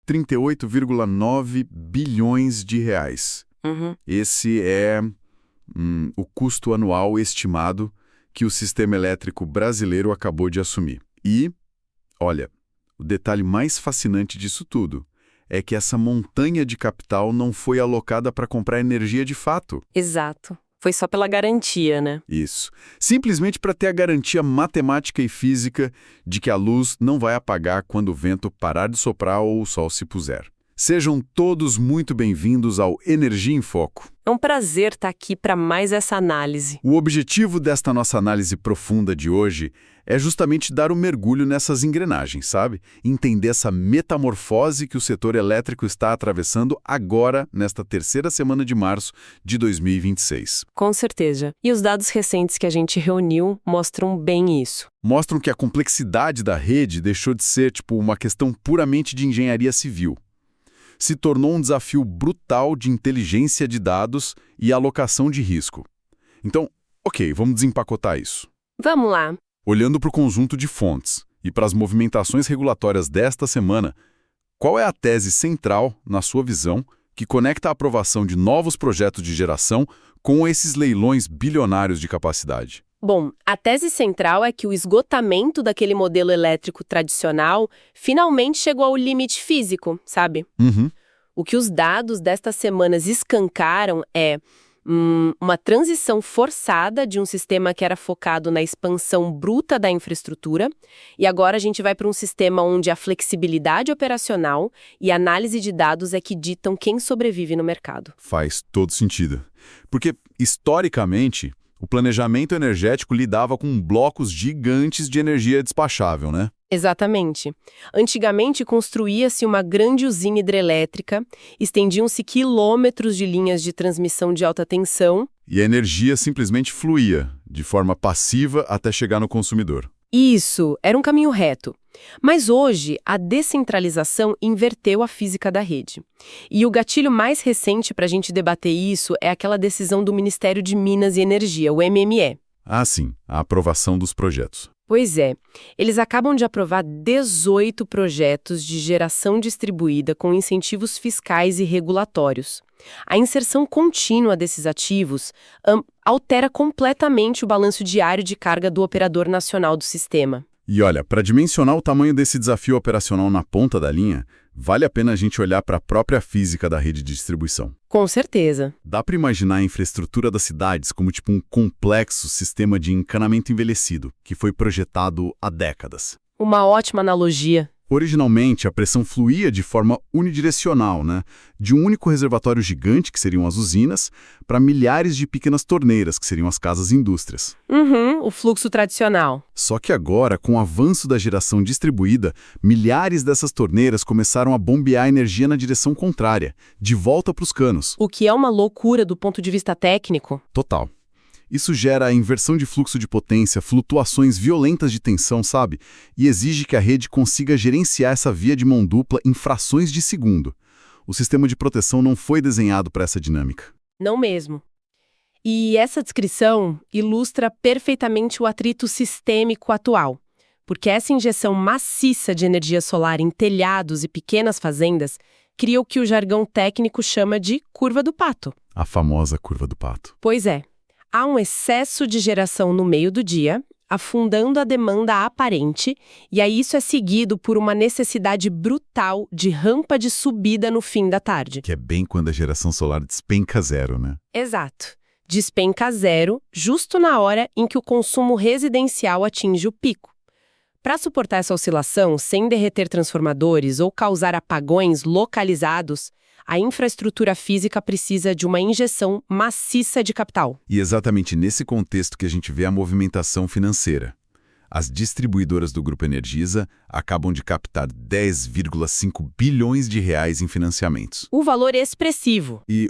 38,9 bilhões de reais. Esse é o custo anual estimado que o sistema elétrico brasileiro acabou de assumir. E, olha, o detalhe mais fascinante disso tudo é que essa montanha de capital não foi alocada para comprar energia de fato. Exato. Foi só pela garantia, né? Isso. Simplesmente para ter a garantia matemática e física de que a luz não vai apagar quando o vento parar de soprar ou o sol se puser. Sejam todos muito bem-vindos ao Energia em Foco. É um prazer estar aqui para mais essa análise. O objetivo desta nossa análise profunda de hoje é justamente dar um mergulho nessas engrenagens, sabe? Entender essa metamorfose que o setor elétrico está atravessando agora, nesta terceira semana de março de 2026. Com certeza. E os dados recentes que a gente reuniu mostram bem isso. Mostram que a complexidade da rede deixou de ser, uma questão puramente de engenharia civil. Se tornou um desafio brutal de inteligência de dados e alocação de risco. Então, ok, vamos desempacotar isso. Vamos lá. Olhando para o conjunto de fontes e para as movimentações regulatórias desta semana, qual é a tese central, na sua visão, que conecta a aprovação de novos projetos de geração com esses leilões bilionários de capacidade? Bom, a tese central é que o esgotamento daquele modelo elétrico tradicional finalmente chegou ao limite físico, sabe? O que os dados destas semanas escancaram é uma transição forçada de um sistema que era focado na expansão bruta da infraestrutura, e agora a gente vai para um sistema onde a flexibilidade operacional e a análise de dados é que ditam quem sobrevive no mercado. Faz todo sentido. Porque, historicamente, o planejamento energético lidava com blocos gigantes de energia despachável, né? Exatamente. Antigamente construía-se uma grande usina hidrelétrica, estendiam-se quilômetros de linhas de transmissão de alta tensão. E a energia simplesmente fluía, de forma passiva até chegar no consumidor. Isso, era um caminho reto. Mas hoje, a descentralização inverteu a física da rede. E o gatilho mais recente para a gente debater isso é aquela decisão do Ministério de Minas e Energia, o MME. Ah, sim, a aprovação dos projetos. Pois é, eles acabam de aprovar 18 projetos de geração distribuída com incentivos fiscais e regulatórios. A inserção contínua desses ativos altera completamente o balanço diário de carga do operador nacional do sistema. E olha, para dimensionar o tamanho desse desafio operacional na ponta da linha, vale a pena a gente olhar para a própria física da rede de distribuição. Com certeza. Dá para imaginar a infraestrutura das cidades como um complexo sistema de encanamento envelhecido, que foi projetado há décadas. Uma ótima analogia. Originalmente, a pressão fluía de forma unidirecional, né? De um único reservatório gigante, que seriam as usinas, para milhares de pequenas torneiras, que seriam as casas e indústrias. O fluxo tradicional. Só que agora, com o avanço da geração distribuída, milhares dessas torneiras começaram a bombear energia na direção contrária, de volta para os canos. O que é uma loucura do ponto de vista técnico. Total. Isso gera inversão de fluxo de potência, flutuações violentas de tensão, sabe? E exige que a rede consiga gerenciar essa via de mão dupla em frações de segundo. O sistema de proteção não foi desenhado para essa dinâmica. Não mesmo. E essa descrição ilustra perfeitamente o atrito sistêmico atual. Porque essa injeção maciça de energia solar em telhados e pequenas fazendas cria o que o jargão técnico chama de curva do pato. A famosa curva do pato. Pois é. Há um excesso de geração no meio do dia, afundando a demanda aparente, e aí isso é seguido por uma necessidade brutal de rampa de subida no fim da tarde. Que é bem quando a geração solar despenca zero, né? Exato. Despenca zero, justo na hora em que o consumo residencial atinge o pico. Para suportar essa oscilação, sem derreter transformadores ou causar apagões localizados, a infraestrutura física precisa de uma injeção maciça de capital. E exatamente nesse contexto que a gente vê a movimentação financeira. As distribuidoras do Grupo Energisa acabam de captar 10,5 bilhões de reais em financiamentos. O valor é expressivo. E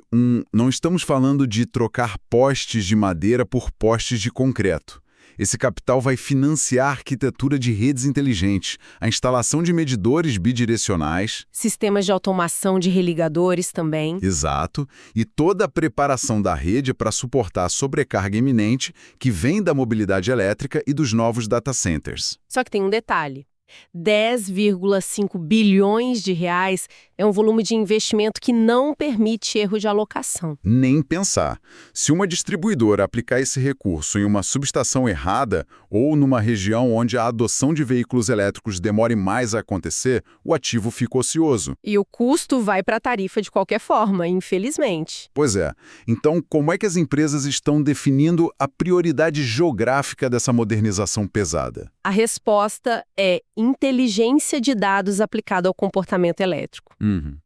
não estamos falando de trocar postes de madeira por postes de concreto. Esse capital vai financiar a arquitetura de redes inteligentes, a instalação de medidores bidirecionais. Sistemas de automação de religadores também. Exato. E toda a preparação da rede para suportar a sobrecarga iminente que vem da mobilidade elétrica e dos novos data centers. Só que tem um detalhe. 10,5 bilhões de reais É um volume de investimento que não permite erro de alocação. Nem pensar. Se uma distribuidora aplicar esse recurso em uma subestação errada ou numa região onde a adoção de veículos elétricos demore mais a acontecer, o ativo fica ocioso. E o custo vai para a tarifa de qualquer forma, infelizmente. Pois é. Então, como é que as empresas estão definindo a prioridade geográfica dessa modernização pesada? A resposta é inteligência de dados aplicada ao comportamento elétrico.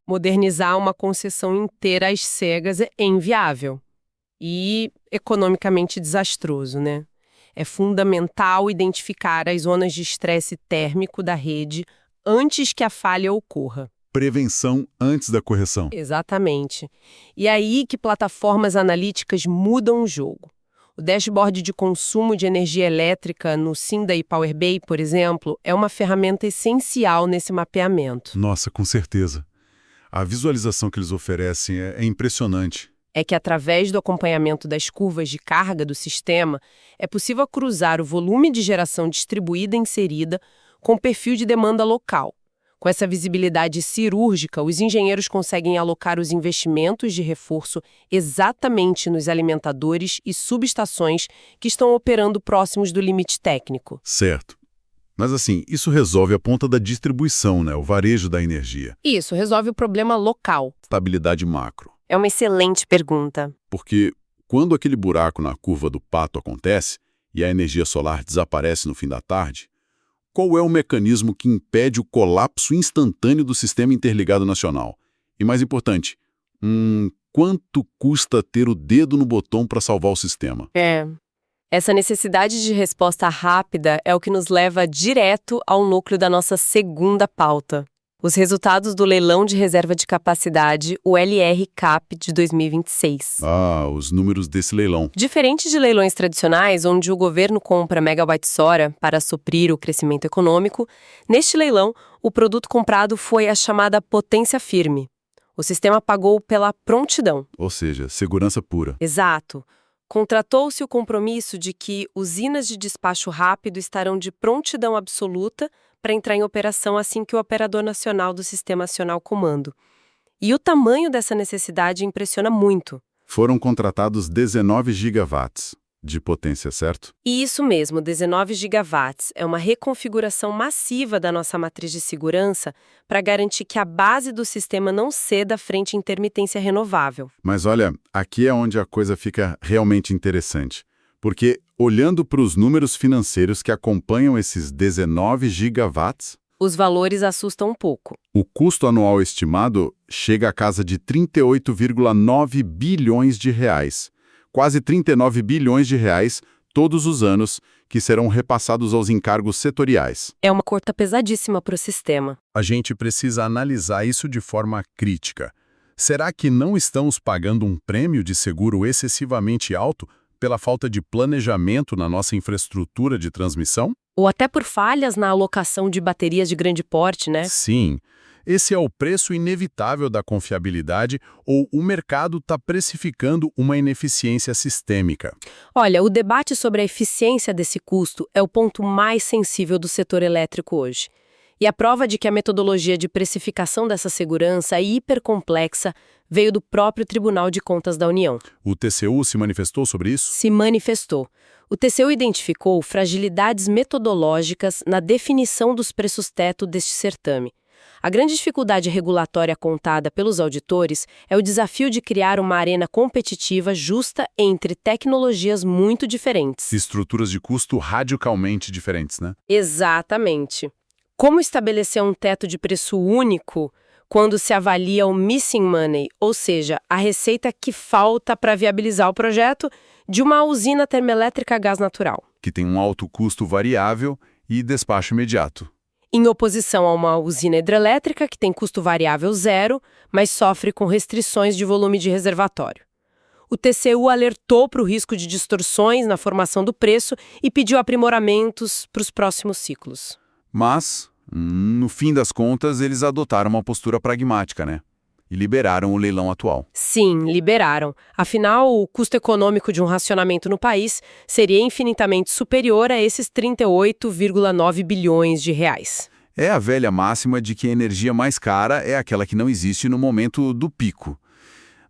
Modernizar uma concessão inteira às cegas é inviável e economicamente desastroso, né? É fundamental identificar as zonas de estresse térmico da rede antes que a falha ocorra. Prevenção antes da correção. Exatamente. E é aí que plataformas analíticas mudam o jogo. O dashboard de consumo de energia elétrica no Sinda e Power BI, por exemplo, é uma ferramenta essencial nesse mapeamento. Nossa, com certeza. A visualização que eles oferecem é impressionante. É que, através do acompanhamento das curvas de carga do sistema, é possível cruzar o volume de geração distribuída e inserida com o perfil de demanda local. Com essa visibilidade cirúrgica, os engenheiros conseguem alocar os investimentos de reforço exatamente nos alimentadores e subestações que estão operando próximos do limite técnico. Certo. Mas assim, isso resolve a ponta da distribuição, né? O varejo da energia. Isso, resolve o problema local. Estabilidade macro. É uma excelente pergunta. Porque quando aquele buraco na curva do pato acontece e a energia solar desaparece no fim da tarde, qual é o mecanismo que impede o colapso instantâneo do sistema interligado nacional? E mais importante, quanto custa ter o dedo no botão para salvar o sistema? Essa necessidade de resposta rápida é o que nos leva direto ao núcleo da nossa segunda pauta. Os resultados do leilão de reserva de capacidade, o LRCAP de 2026. Os números desse leilão. Diferente de leilões tradicionais, onde o governo compra megawatts-hora para suprir o crescimento econômico, neste leilão, o produto comprado foi a chamada potência firme. O sistema pagou pela prontidão. Ou seja, segurança pura. Exato. Contratou-se o compromisso de que usinas de despacho rápido estarão de prontidão absoluta para entrar em operação assim que o operador nacional do Sistema Acionar o comando. E o tamanho dessa necessidade impressiona muito. Foram contratados 19 gigawatts de potência, certo? E isso mesmo, 19 gigawatts. É uma reconfiguração massiva da nossa matriz de segurança para garantir que a base do sistema não ceda frente à intermitência renovável. Mas olha, aqui é onde a coisa fica realmente interessante. Porque, olhando para os números financeiros que acompanham esses 19 gigawatts, os valores assustam um pouco. O custo anual estimado chega à casa de 38,9 bilhões de reais. Quase 39 bilhões de reais todos os anos, que serão repassados aos encargos setoriais. É uma conta pesadíssima para o sistema. A gente precisa analisar isso de forma crítica. Será que não estamos pagando um prêmio de seguro excessivamente alto pela falta de planejamento na nossa infraestrutura de transmissão? Ou até por falhas na alocação de baterias de grande porte, né? Sim. Esse é o preço inevitável da confiabilidade ou o mercado está precificando uma ineficiência sistêmica? Olha, o debate sobre a eficiência desse custo é o ponto mais sensível do setor elétrico hoje. E a prova de que a metodologia de precificação dessa segurança é hipercomplexa veio do próprio Tribunal de Contas da União. O TCU se manifestou sobre isso? Se manifestou. O TCU identificou fragilidades metodológicas na definição dos preços-teto deste certame. A grande dificuldade regulatória contada pelos auditores é o desafio de criar uma arena competitiva justa entre tecnologias muito diferentes. Estruturas de custo radicalmente diferentes, né? Exatamente. Como estabelecer um teto de preço único quando se avalia o missing money, ou seja, a receita que falta para viabilizar o projeto de uma usina termoelétrica a gás natural? Que tem um alto custo variável e despacho imediato. Em oposição a uma usina hidrelétrica que tem custo variável zero, mas sofre com restrições de volume de reservatório. O TCU alertou para o risco de distorções na formação do preço e pediu aprimoramentos para os próximos ciclos. Mas, no fim das contas, eles adotaram uma postura pragmática, né? E liberaram o leilão atual. Sim, liberaram. Afinal, o custo econômico de um racionamento no país seria infinitamente superior a esses 38,9 bilhões de reais. É a velha máxima de que a energia mais cara é aquela que não existe no momento do pico.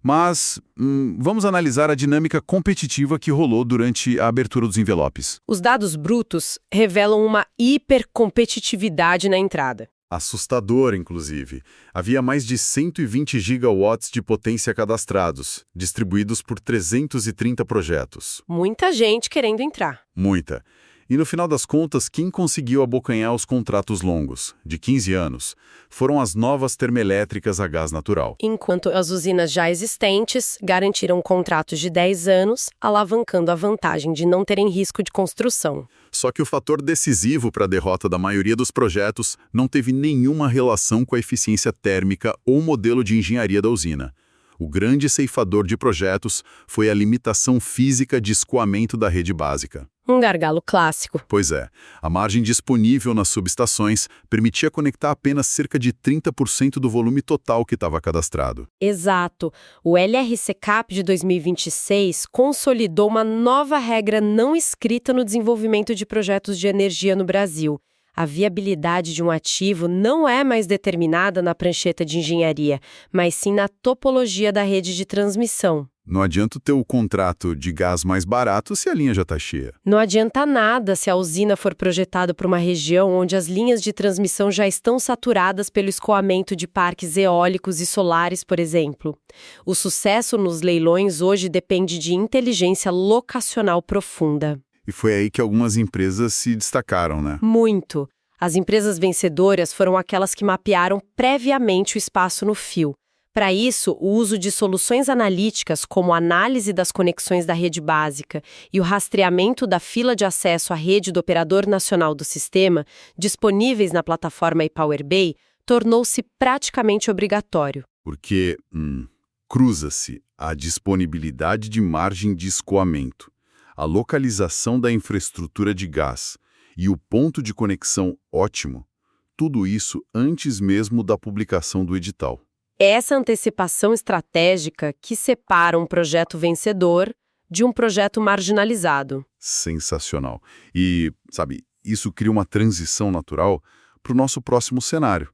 Mas vamos analisar a dinâmica competitiva que rolou durante a abertura dos envelopes. Os dados brutos revelam uma hipercompetitividade na entrada. Assustador, inclusive. Havia mais de 120 gigawatts de potência cadastrados, distribuídos por 330 projetos. Muita gente querendo entrar. Muita. E no final das contas, quem conseguiu abocanhar os contratos longos, de 15 anos, foram as novas termoelétricas a gás natural. Enquanto as usinas já existentes garantiram contratos de 10 anos, alavancando a vantagem de não terem risco de construção. Só que o fator decisivo para a derrota da maioria dos projetos não teve nenhuma relação com a eficiência térmica ou modelo de engenharia da usina. O grande ceifador de projetos foi a limitação física de escoamento da rede básica. Um gargalo clássico. Pois é, a margem disponível nas subestações permitia conectar apenas cerca de 30% do volume total que estava cadastrado. Exato. O LRC Cap de 2026 consolidou uma nova regra não escrita no desenvolvimento de projetos de energia no Brasil. A viabilidade de um ativo não é mais determinada na prancheta de engenharia, mas sim na topologia da rede de transmissão. Não adianta ter o contrato de gás mais barato se a linha já está cheia. Não adianta nada se a usina for projetada para uma região onde as linhas de transmissão já estão saturadas pelo escoamento de parques eólicos e solares, por exemplo. O sucesso nos leilões hoje depende de inteligência locacional profunda. E foi aí que algumas empresas se destacaram, né? Muito. As empresas vencedoras foram aquelas que mapearam previamente o espaço no fio. Para isso, o uso de soluções analíticas como a análise das conexões da rede básica e o rastreamento da fila de acesso à rede do Operador Nacional do Sistema, disponíveis na plataforma ePower Bay, tornou-se praticamente obrigatório. Porque cruza-se a disponibilidade de margem de escoamento, a localização da infraestrutura de gás e o ponto de conexão ótimo, tudo isso antes mesmo da publicação do edital. É essa antecipação estratégica que separa um projeto vencedor de um projeto marginalizado. Sensacional. E, sabe, isso cria uma transição natural para o nosso próximo cenário.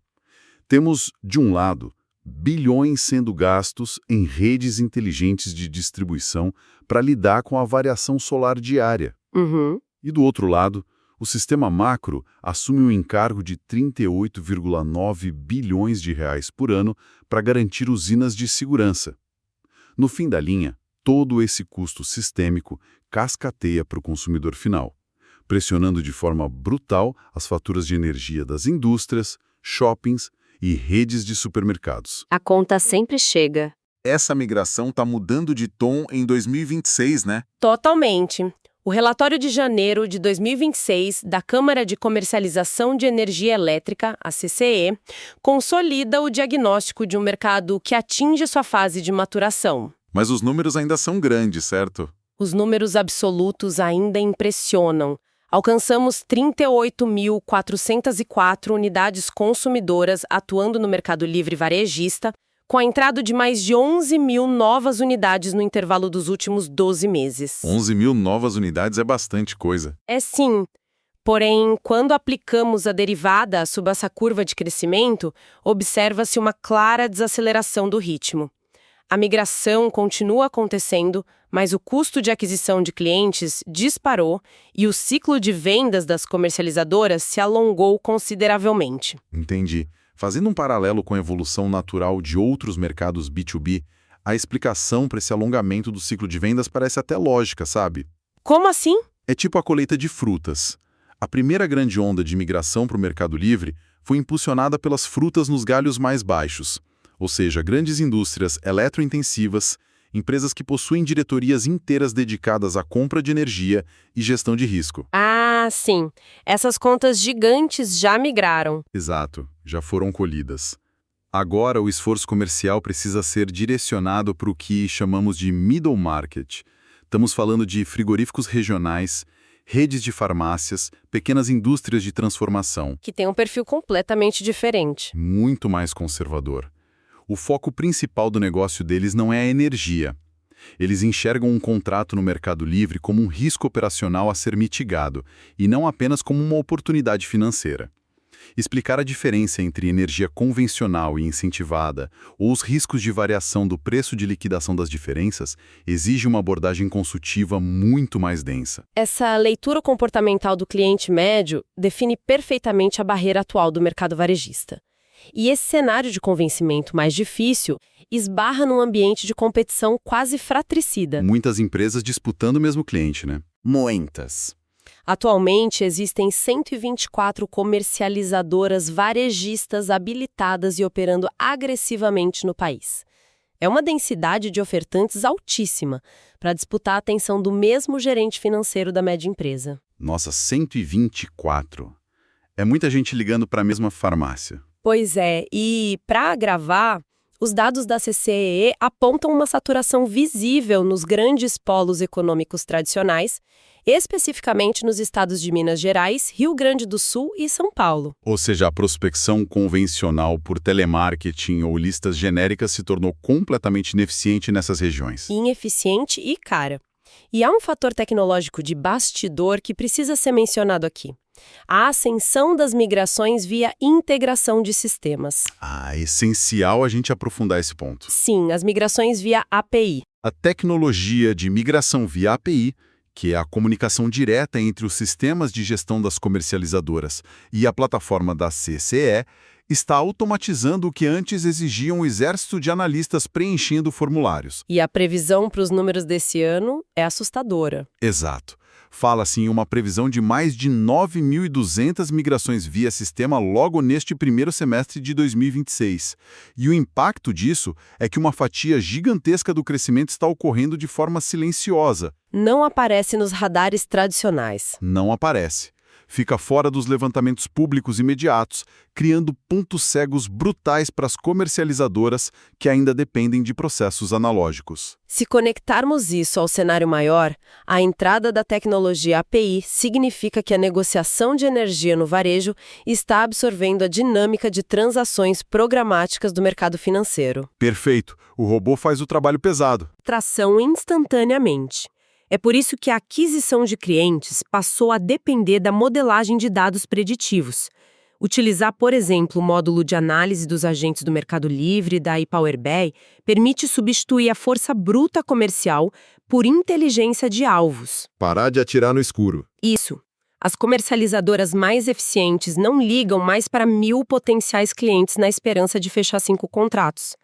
Temos, de um lado, bilhões sendo gastos em redes inteligentes de distribuição para lidar com a variação solar diária. E do outro lado, o sistema macro assume um encargo de 38,9 bilhões de reais por ano para garantir usinas de segurança. No fim da linha, todo esse custo sistêmico cascateia para o consumidor final, pressionando de forma brutal as faturas de energia das indústrias, shoppings e redes de supermercados. A conta sempre chega. Essa migração está mudando de tom em 2026, né? Totalmente. O relatório de janeiro de 2026 da Câmara de Comercialização de Energia Elétrica, a CCE, consolida o diagnóstico de um mercado que atinge sua fase de maturação. Mas os números ainda são grandes, certo? Os números absolutos ainda impressionam. Alcançamos 38.404 unidades consumidoras atuando no mercado livre varejista, com a entrada de mais de 11 mil novas unidades no intervalo dos últimos 12 meses. 11 mil novas unidades é bastante coisa. É sim. Porém, quando aplicamos a derivada sob essa curva de crescimento, observa-se uma clara desaceleração do ritmo. A migração continua acontecendo, mas o custo de aquisição de clientes disparou e o ciclo de vendas das comercializadoras se alongou consideravelmente. Entendi. Fazendo um paralelo com a evolução natural de outros mercados B2B, a explicação para esse alongamento do ciclo de vendas parece até lógica, sabe? Como assim? É tipo a colheita de frutas. A primeira grande onda de migração para o mercado livre foi impulsionada pelas frutas nos galhos mais baixos, ou seja, grandes indústrias eletrointensivas, empresas que possuem diretorias inteiras dedicadas à compra de energia e gestão de risco. Ah, sim. Essas contas gigantes já migraram. Exato, já foram colhidas. Agora o esforço comercial precisa ser direcionado para o que chamamos de middle market. Estamos falando de frigoríficos regionais, redes de farmácias, pequenas indústrias de transformação. Que tem um perfil completamente diferente. Muito mais conservador. O foco principal do negócio deles não é a energia. Eles enxergam um contrato no mercado livre como um risco operacional a ser mitigado, e não apenas como uma oportunidade financeira. Explicar a diferença entre energia convencional e incentivada, ou os riscos de variação do preço de liquidação das diferenças, exige uma abordagem consultiva muito mais densa. Essa leitura comportamental do cliente médio define perfeitamente a barreira atual do mercado varejista. E esse cenário de convencimento mais difícil esbarra num ambiente de competição quase fratricida. Muitas empresas disputando o mesmo cliente, né? Muitas. Atualmente, existem 124 comercializadoras varejistas habilitadas e operando agressivamente no país. É uma densidade de ofertantes altíssima para disputar a atenção do mesmo gerente financeiro da média empresa. Nossa, 124. É muita gente ligando para a mesma farmácia. Pois é, e para agravar, os dados da CCEE apontam uma saturação visível nos grandes polos econômicos tradicionais, especificamente nos estados de Minas Gerais, Rio Grande do Sul e São Paulo. Ou seja, a prospecção convencional por telemarketing ou listas genéricas se tornou completamente ineficiente nessas regiões. Ineficiente e cara. E há um fator tecnológico de bastidor que precisa ser mencionado aqui. A ascensão das migrações via integração de sistemas. É essencial a gente aprofundar esse ponto. Sim, as migrações via API. A tecnologia de migração via API, que é a comunicação direta entre os sistemas de gestão das comercializadoras e a plataforma da CCE, está automatizando o que antes exigia um exército de analistas preenchendo formulários. E a previsão para os números desse ano é assustadora. Exato. Fala-se em uma previsão de mais de 9.200 migrações via sistema logo neste primeiro semestre de 2026. E o impacto disso é que uma fatia gigantesca do crescimento está ocorrendo de forma silenciosa. Não aparece nos radares tradicionais. Não aparece. Fica fora dos levantamentos públicos imediatos, criando pontos cegos brutais para as comercializadoras que ainda dependem de processos analógicos. Se conectarmos isso ao cenário maior, a entrada da tecnologia API significa que a negociação de energia no varejo está absorvendo a dinâmica de transações programáticas do mercado financeiro. Perfeito. O robô faz o trabalho pesado. Tração instantaneamente. É por isso que a aquisição de clientes passou a depender da modelagem de dados preditivos. Utilizar, por exemplo, o módulo de análise dos agentes do Mercado Livre da iPowerBay permite substituir a força bruta comercial por inteligência de alvos. Parar de atirar no escuro. Isso. As comercializadoras mais eficientes não ligam mais para 1.000 potenciais clientes na esperança de fechar 5 contratos.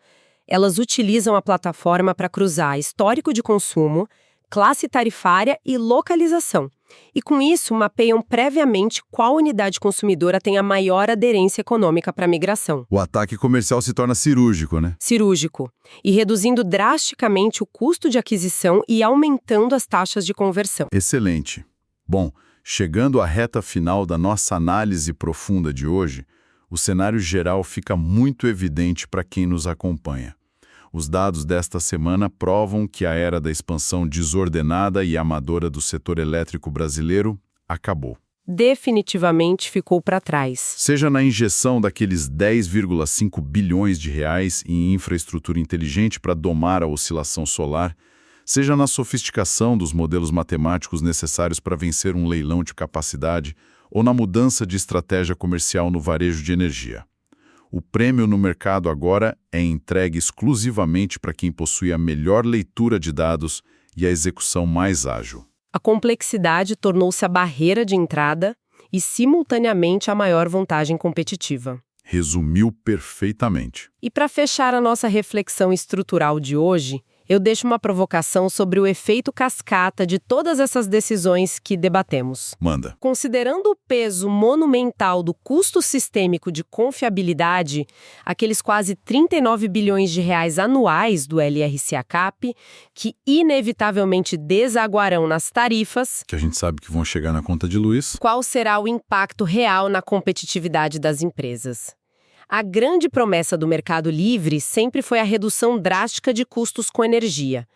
Elas utilizam a plataforma para cruzar histórico de consumo, classe tarifária e localização. E com isso, mapeiam previamente qual unidade consumidora tem a maior aderência econômica para a migração. O ataque comercial se torna cirúrgico, né? Cirúrgico. E reduzindo drasticamente o custo de aquisição e aumentando as taxas de conversão. Excelente. Bom, chegando à reta final da nossa análise profunda de hoje, o cenário geral fica muito evidente para quem nos acompanha. Os dados desta semana provam que a era da expansão desordenada e amadora do setor elétrico brasileiro acabou. Definitivamente ficou para trás. Seja na injeção daqueles 10,5 bilhões de reais em infraestrutura inteligente para domar a oscilação solar, seja na sofisticação dos modelos matemáticos necessários para vencer um leilão de capacidade ou na mudança de estratégia comercial no varejo de energia. O prêmio no mercado agora é entregue exclusivamente para quem possui a melhor leitura de dados e a execução mais ágil. A complexidade tornou-se a barreira de entrada e, simultaneamente, a maior vantagem competitiva. Resumiu perfeitamente. E para fechar a nossa reflexão estrutural de hoje, eu deixo uma provocação sobre o efeito cascata de todas essas decisões que debatemos. Manda. Considerando o peso monumental do custo sistêmico de confiabilidade, aqueles quase 39 bilhões de reais anuais do LRCACAP, que inevitavelmente desaguarão nas tarifas, que a gente sabe que vão chegar na conta de luz, qual será o impacto real na competitividade das empresas? A grande promessa do Mercado Livre sempre foi a redução drástica de custos com energia.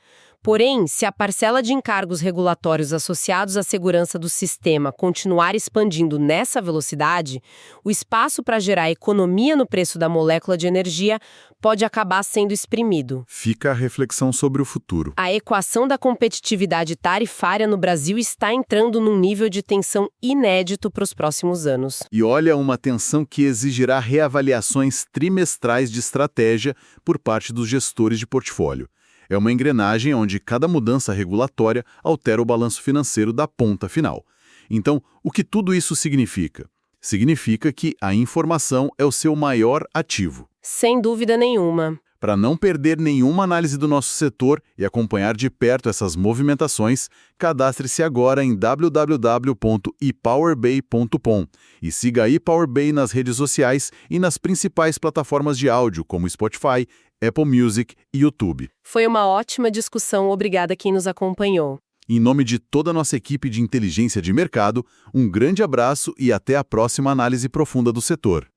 Porém, se a parcela de encargos regulatórios associados à segurança do sistema continuar expandindo nessa velocidade, o espaço para gerar economia no preço da molécula de energia pode acabar sendo exprimido. Fica a reflexão sobre o futuro. A equação da competitividade tarifária no Brasil está entrando num nível de tensão inédito para os próximos anos. E olha, uma tensão que exigirá reavaliações trimestrais de estratégia por parte dos gestores de portfólio. É uma engrenagem onde cada mudança regulatória altera o balanço financeiro da ponta final. Então, o que tudo isso significa? Significa que a informação é o seu maior ativo. Sem dúvida nenhuma. Para não perder nenhuma análise do nosso setor e acompanhar de perto essas movimentações, cadastre-se agora em www.epowerbay.com e siga a ePowerBay nas redes sociais e nas principais plataformas de áudio como Spotify, Apple Music e YouTube. Foi uma ótima discussão, obrigada a quem nos acompanhou. Em nome de toda a nossa equipe de inteligência de mercado, um grande abraço e até a próxima análise profunda do setor.